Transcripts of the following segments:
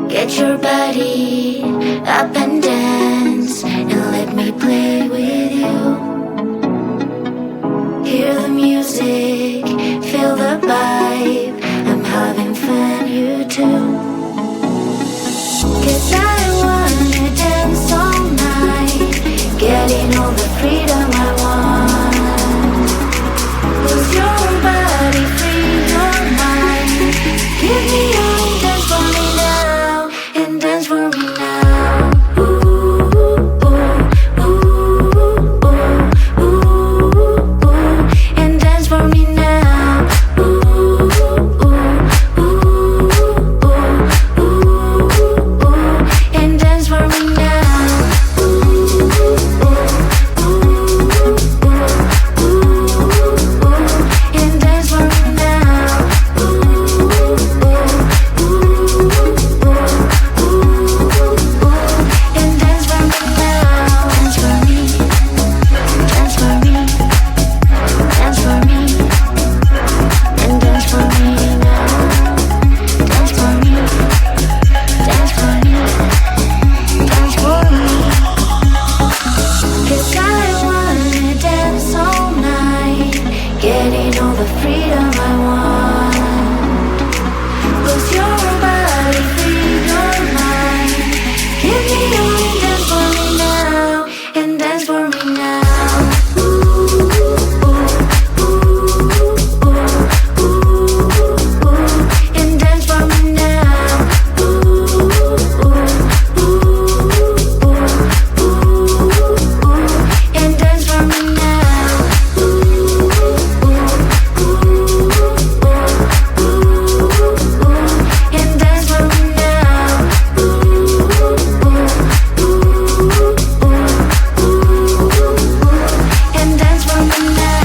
Get your body up and dance, and let me play with you. Hear the music, feel the vibe, I'm having fun, you too. 'Cause I wanna dance all night, getting all the freedom I want. Lose your body, free your mind. Give me your dance for me now, and dance for me now. Ooh, ooh, ooh, ooh, ooh, ooh, and dance for me now. Ooh, ooh, ooh, ooh, ooh, and dance for me now. Ooh, ooh, ooh, ooh, ooh, and dance for me now. Ooh, ooh, ooh, ooh, and dance for me now. Dance for me, dance for me, dance for me, and dance for me now. Dance for me, dance for me, dance for me. 'Cause I wanna dance all night, getting all the freedom I want. Lose your body, free your mind. Give me your dance for me now, and dance for me now. Ooh, ooh, ooh, ooh, ooh, and dance for me now. Ooh, ooh, ooh, ooh, and dance for me now. Ooh, ooh, ooh, and dance for me now. Ooh, ooh, and dance for me now.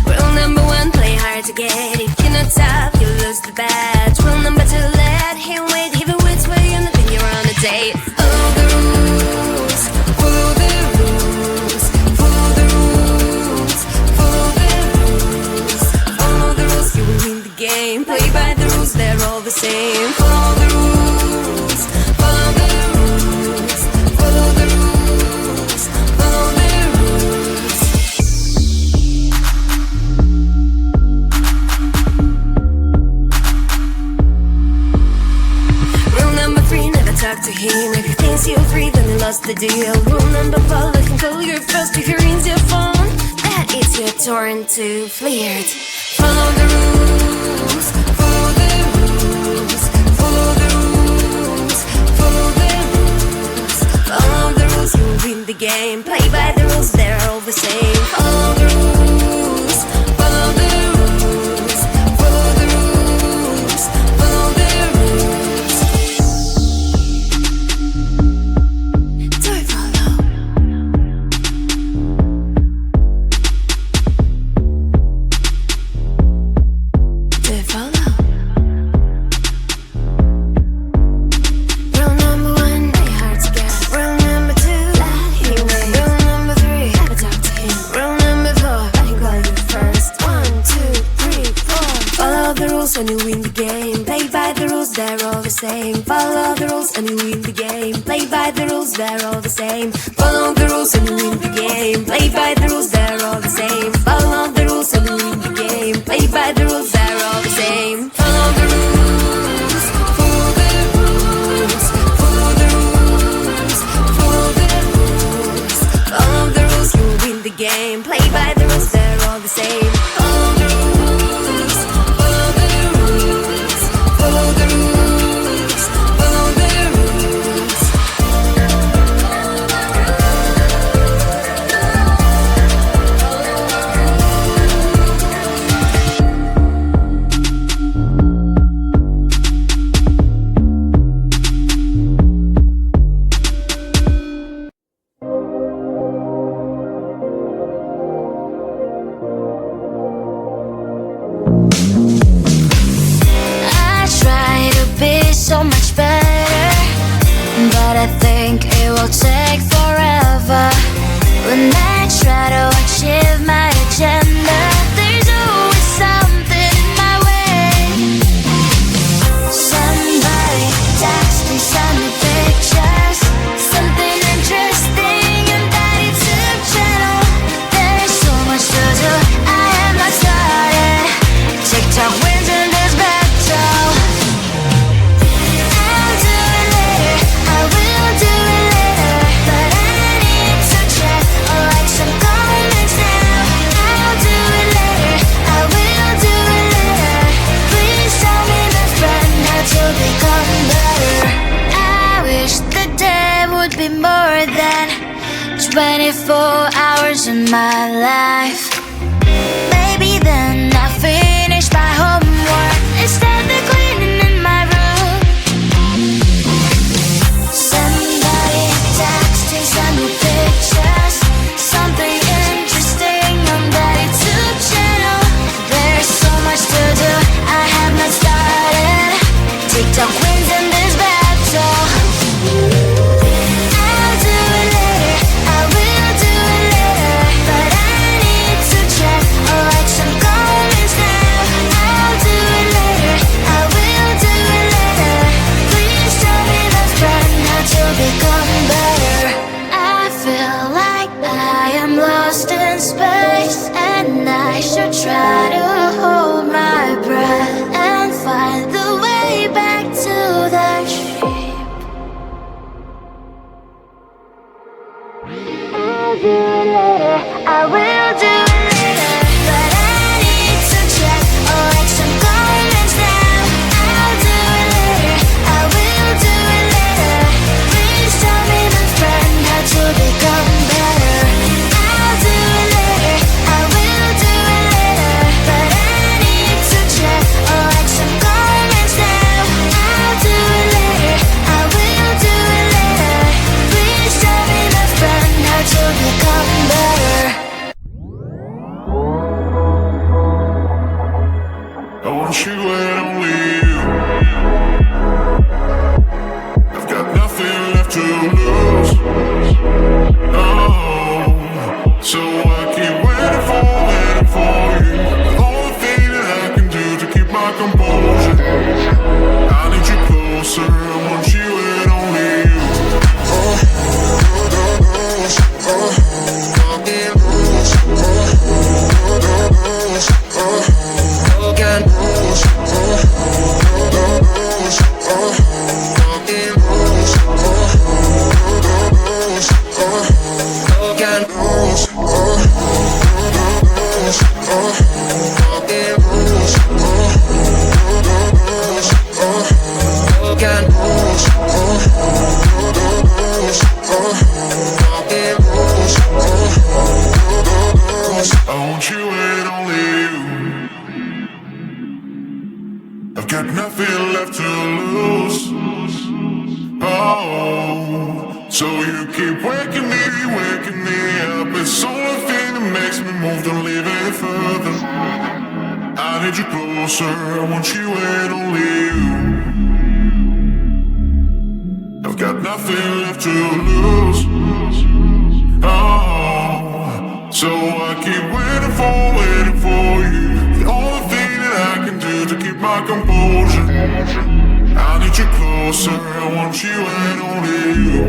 Rule number one, play hard to get. If you're not tough, you lose the bet. Rule number two, let him wait. Even which way you think you're on a date. Follow the rules, follow the rules, follow the rules, follow the rules, follow the rules. You will win the game. Play by the rules, they're all the same. Follow the rules, follow the rules, follow the rules, follow the rules. Rule number three, never talk to him. If he thinks you're free, then he lost the deal. Rule number four, let him call you first. If he rings your phone, that is your turn to flirt. Follow the rules, follow the rules, follow the rules, follow the rules, follow the rules. You will win the game. Play by the rules, they're all the same. Follow the rules, follow the rules, follow the rules, follow the rules. Do it follow. Do it follow. Rule number one, play hard to get. Rule number two, let him wait. Rule number three, never talk to him. Rule number four, let him call you first. 1, 2, 3, 4. Follow the rules and you win the game. Play by the rules, they're all the same. Follow the rules and you win the game. Play by the rules, they're all the same. Follow the rules and you win the game. Play by the rules, they're all the same. Follow the rules and you win the game. Play by the rules, they're all the same. Follow the rules, follow the rules, follow the rules, follow the rules, follow the rules. You will win the game. Play by the rules, they're all the same. Follow the rules, follow the rules, follow the rules, follow the rules. will take forever. When I try to achieve my agenda, there's always something in my way. Somebody text me, send me pictures, something interesting on that YouTube channel. There's so much to do, I have not started. TikTok wins in this battle. I'll do it later, I will do it later, but I need to check or like some comments now. I'll do it later, I will do it later. Please tell me, my friend, how to become better. I wish the day would be more than 24 hours in my life. Maybe then I finish my homework and start the cleaning in my room. Somebody texting, send me pictures, something interesting on that YouTube channel. There's so much to do, I have not started. TikTok wins in this battle. I'll do it later, I will do it later, but I need to check or like some comments now. I'll do it later, I will do it later. Please tell me, my friend, how to become better. I feel like I am lost in space, and I should try to hold my breath and find the way back to the ship. I'll do it later, I will do it later, but I need to check or like some comments now. I'll do it later, I will do it later. Please tell me, my friend, how to become better. I'll do it later, I will do it later, but I need to check or like some comments now. I'll do it later, I will do it later. Please tell me, my friend, how to become better. I want you and only you. I've got nothing left to lose. Oh, so I keep waiting for you. The only thing that I can do to keep my composure. I need you closer. I want you and only you. I want you and only you. I've got nothing left to lose. Oh, so you keep waking me up. It's the only thing that makes me move, don't leave it further. I need you closer, I want you and only you. I've got nothing left to lose. Oh, so I keep waiting for you. The only thing that I can do to keep my composure. I need you closer, I want you and only you.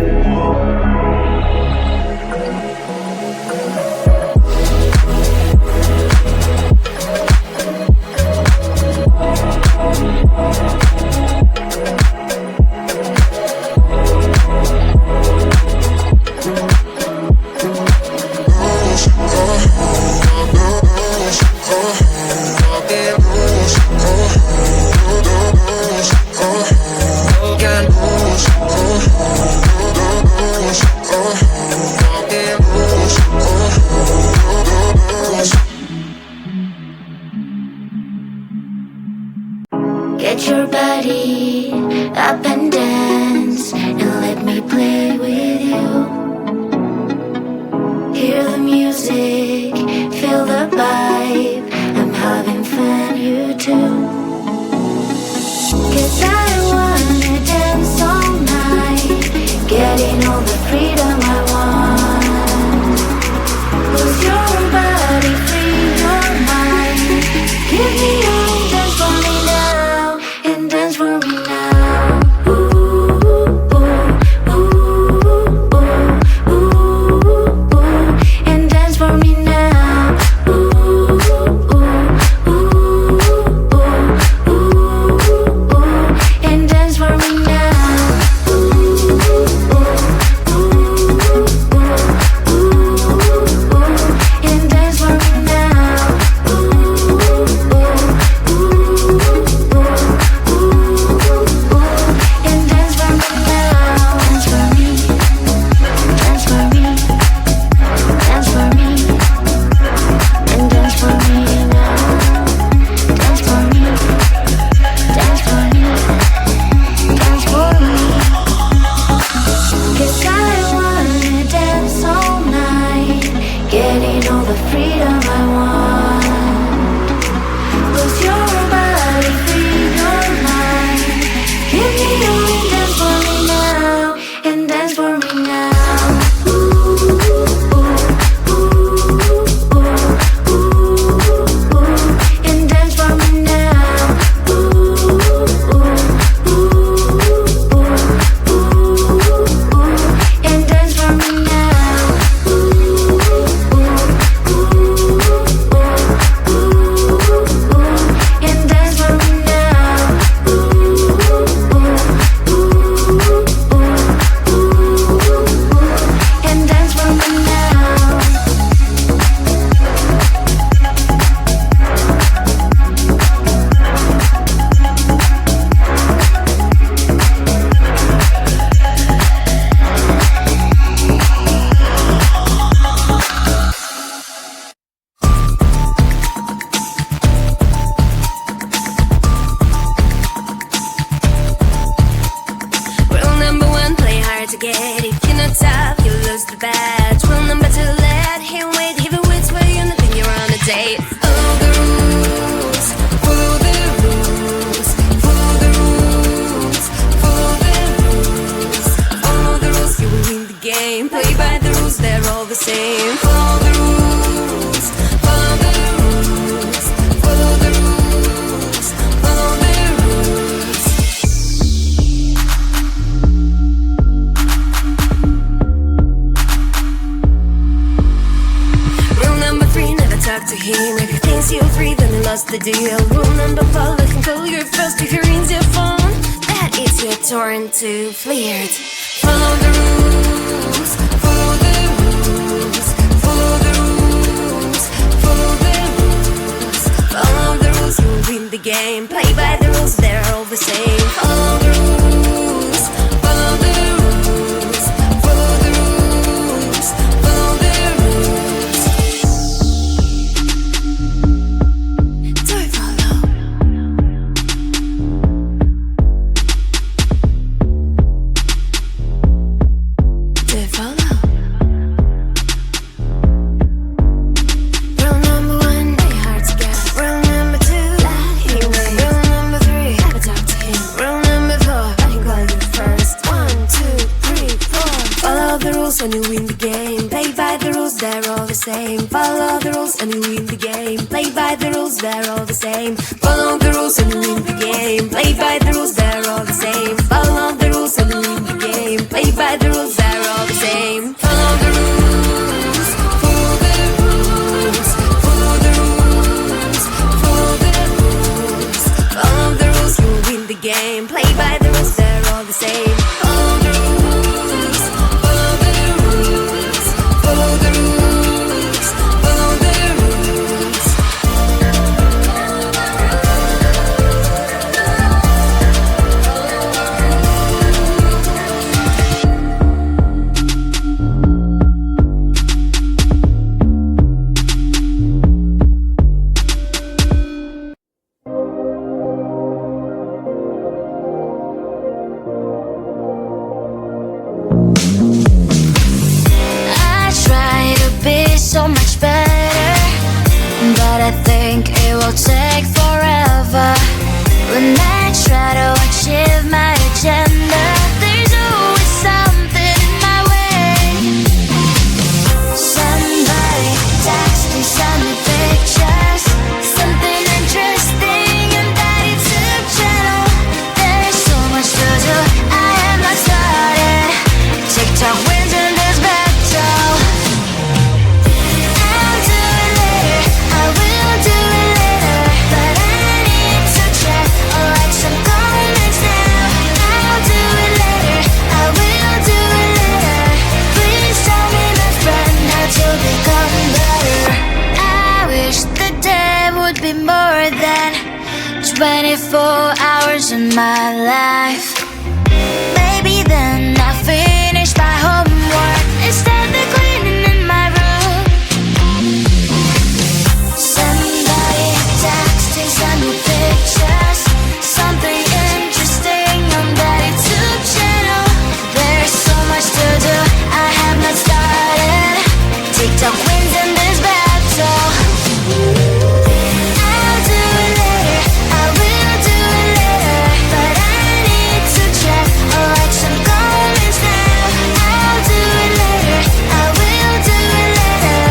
Get your body up and dance, and let me play with you. Hear the music, feel the vibe, I'm having fun, you too. 'Cause I wanna dance all night, get getting all the freedom I want. Lose your body, free your mind. Give me all, dance for me now, and dance for me now. Ooh, ooh, ooh, ooh, ooh, ooh, and dance for me now. Ooh, ooh, ooh, ooh, ooh, ooh, and dance for me now. Getting all the freedom I want. Lose your body, free your mind. Give me all, dance for me now, and dance for me now. Ooh, ooh, ooh, ooh, ooh, ooh, and dance for me now. Ooh, ooh, ooh, ooh, ooh, and dance for me now. To get if you're not tough, you lose the badge. Rule number 2, let him wait. If it waits for you, nothing, you're on a date. Follow the rules, follow the rules, follow the rules, follow the rules, follow the rules, you will win the game. Play by the rules, they're all the same. Follow the rules, follow the rules, follow the rules, follow the rules. Talk to him. If he thinks you're free, then he lost the deal. Rule number 4, let him call you first. If he rings your phone, that it's your turn to flirt. Follow the rules, follow the rules, follow the rules, follow the rules, follow the rules, you will win the game. Play by the rules, they're all the same. Follow the rules, follow the rules, follow the rules, follow the rules. Do you follow? Do you follow? Rule number 1, play hard to get. Rule number 2, let him wait. Rule number 3, have a talk to him. Rule number 4, let him call you first. 1, 2, 3, 4. Follow the rules and you win the game. Play by the rules, they're all the same. Follow the rules and you win the game. Play by the rules, they're all the same. Follow the rules and you win the game. Play by the rules, they're all the same. Follow the rules and you win the game. Play by the rules, they're all the same. Follow the rules, follow the rules, follow the rules, follow the rules, follow the rules, you will win the game. Play by the rules, they're all the same. Follow the rules, follow the rules, follow the rules, follow the rules. 24 hours in my life. Maybe then I finish my homework instead of cleaning in my room. Somebody texting, send me pictures, something interesting on that YouTube channel. There's so much to do, I have not started. TikTok wins in this battle. I'll do it later, I will do it later, but I need to check or write some comments now. I'll do it later, I will do it later.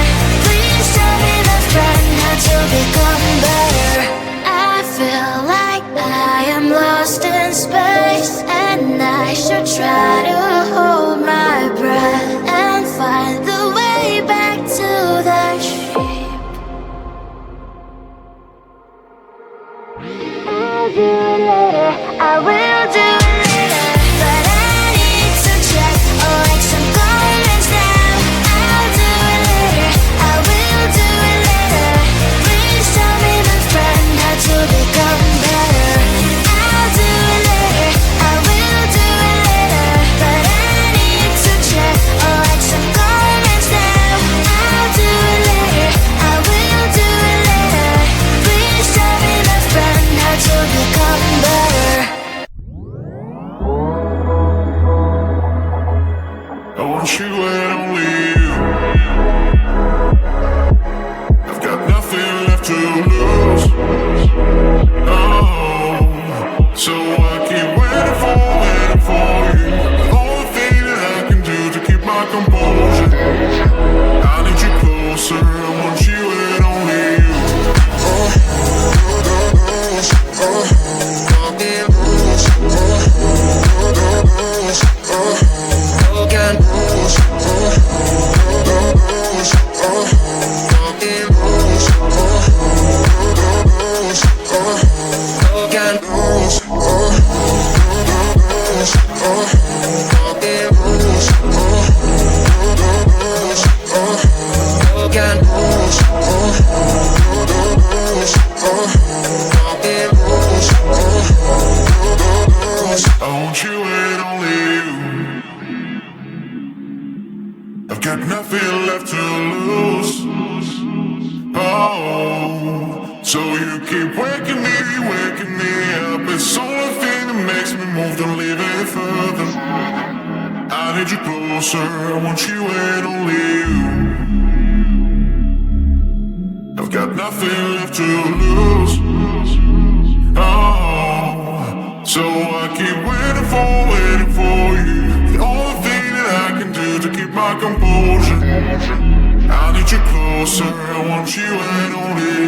Please tell me that friend how to become better. I feel like I am lost in space, and I should try to hold my breath and find the way back to that shape. I'll do it later, I will do it later, but I need to check or write some comments now. I'll do it later, I will do it later. Please tell me the friend how to become better. I'll do it later, I will do it later, but I need to check or write some comments now. I'll do it later, I will do it later. Please tell me the friend how to become better. I want you and only you. I've got nothing left to lose. Oh, so I keep waiting for you. The only thing that I can do to keep my composure. I need you closer, I want you and only you. I want you and only you. I've got nothing left to lose. Oh, so you keep waking me up. It's the only thing that makes me move, don't leave it further. I need you closer, I want you and only you. I've got nothing left to lose. Oh, so I keep waiting for you. The only thing that I can do to keep my composure. I need you closer, I want you and only you.